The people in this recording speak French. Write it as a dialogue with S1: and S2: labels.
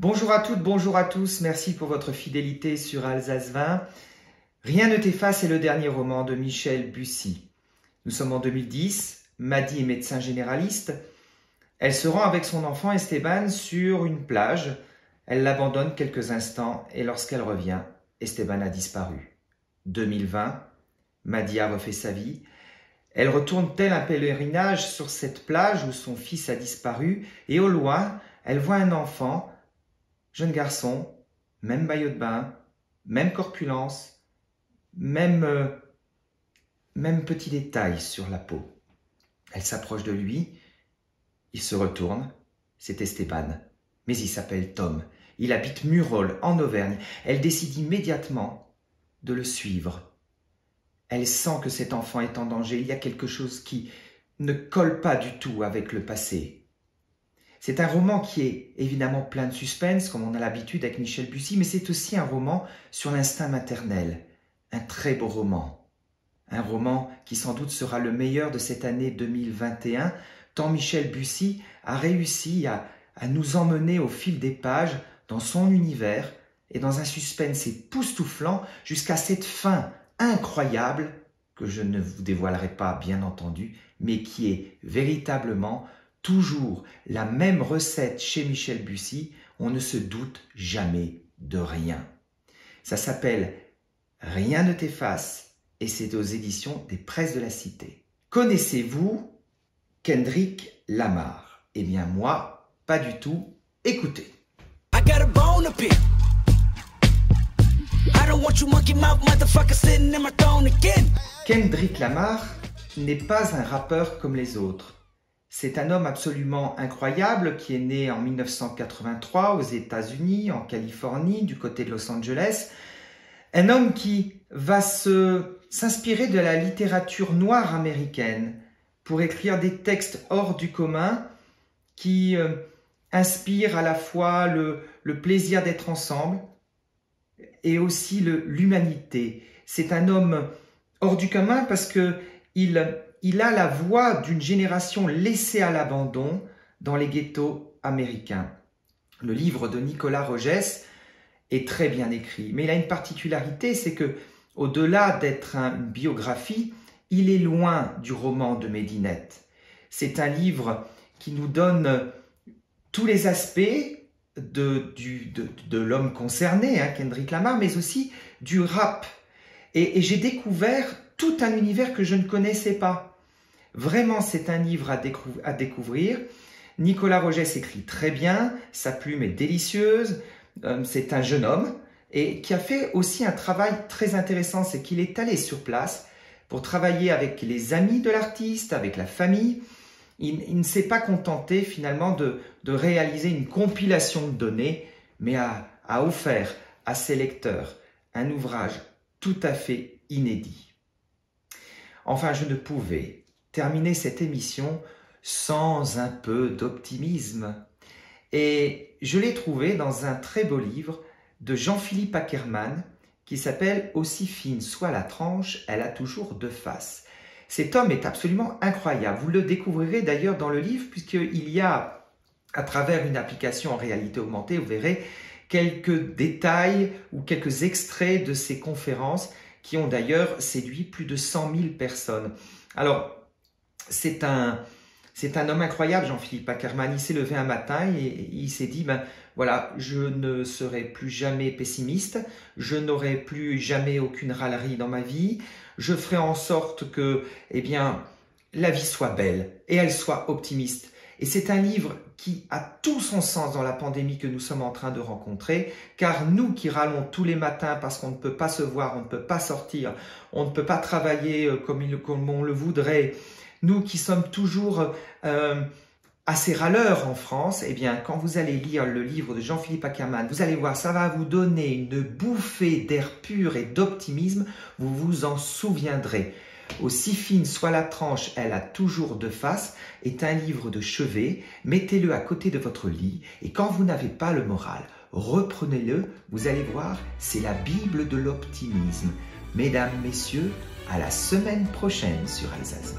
S1: Bonjour à toutes, bonjour à tous, merci pour votre fidélité sur Alsace 20. Rien ne t'efface est le dernier roman de Michel Bussy. Nous sommes en 2010, Maddy est médecin généraliste. Elle se rend avec son enfant Esteban sur une plage. Elle l'abandonne quelques instants et lorsqu'elle revient, Esteban a disparu. 2020, Maddy a refait sa vie. Elle retourne tel un pèlerinage sur cette plage où son fils a disparu et au loin, elle voit un enfant, jeune garçon, même maillot de bain, même corpulence, même petit détail sur la peau. Elle s'approche de lui, il se retourne, c'est Esteban, mais il s'appelle Tom. Il habite Murol, en Auvergne. Elle décide immédiatement de le suivre. Elle sent que cet enfant est en danger, il y a quelque chose qui ne colle pas du tout avec le passé. C'est un roman qui est évidemment plein de suspense, comme on a l'habitude avec Michel Bussy, mais c'est aussi un roman sur l'instinct maternel. Un très beau roman. Un roman qui sans doute sera le meilleur de cette année 2021, tant Michel Bussy a réussi à nous emmener au fil des pages dans son univers et dans un suspense époustouflant jusqu'à cette fin incroyable que je ne vous dévoilerai pas bien entendu, mais qui est véritablement toujours la même recette chez Michel Bussy, on ne se doute jamais de rien. Ça s'appelle « Rien ne t'efface » et c'est aux éditions des Presses de la Cité. Connaissez-vous Kendrick Lamar? Eh bien moi, pas du tout. Écoutez. Kendrick Lamar n'est pas un rappeur comme les autres. C'est un homme absolument incroyable qui est né en 1983 aux États-Unis, en Californie, du côté de Los Angeles. Un homme qui va s'inspirer de la littérature noire américaine pour écrire des textes hors du commun qui inspirent à la fois le plaisir d'être ensemble et aussi l'humanité. C'est un homme hors du commun parce qu'il a la voix d'une génération laissée à l'abandon dans les ghettos américains. Le livre de Nicolas Rogès est très bien écrit, mais il a une particularité, c'est que au-delà d'être une biographie, il est loin du roman de Médinette. C'est un livre qui nous donne tous les aspects de l'homme concerné, Kendrick Lamar, mais aussi du rap. Et j'ai découvert tout un univers que je ne connaissais pas. Vraiment, c'est un livre à découvrir. Nicolas Rogès écrit très bien, sa plume est délicieuse, c'est un jeune homme et qui a fait aussi un travail très intéressant, c'est qu'il est allé sur place pour travailler avec les amis de l'artiste, avec la famille. Il ne s'est pas contenté finalement de réaliser une compilation de données, mais a offert à ses lecteurs un ouvrage tout à fait inédit. Enfin, je ne pouvais terminer cette émission sans un peu d'optimisme. Et je l'ai trouvé dans un très beau livre de Jean-Philippe Ackermann qui s'appelle « Aussi fine soit la tranche, elle a toujours deux faces ». Cet homme est absolument incroyable. Vous le découvrirez d'ailleurs dans le livre puisqu'il y a, à travers une application en réalité augmentée, vous verrez quelques détails ou quelques extraits de ses conférences qui ont d'ailleurs séduit plus de 100 000 personnes. Alors, c'est un homme incroyable, Jean-Philippe Ackermann. Il s'est levé un matin et il s'est dit, voilà, je ne serai plus jamais pessimiste, je n'aurai plus jamais aucune râlerie dans ma vie, je ferai en sorte que, la vie soit belle et elle soit optimiste. Et c'est un livre qui a tout son sens dans la pandémie que nous sommes en train de rencontrer, car nous qui râlons tous les matins parce qu'on ne peut pas se voir, on ne peut pas sortir, on ne peut pas travailler comme on le voudrait, nous qui sommes toujours assez râleurs en France, quand vous allez lire le livre de Jean-Philippe Ackermann, vous allez voir, ça va vous donner une bouffée d'air pur et d'optimisme, vous vous en souviendrez. Aussi fine soit la tranche, elle a toujours deux faces, est un livre de chevet, mettez-le à côté de votre lit et quand vous n'avez pas le moral, reprenez-le, vous allez voir, c'est la Bible de l'optimisme. Mesdames, messieurs, à la semaine prochaine sur Alsace.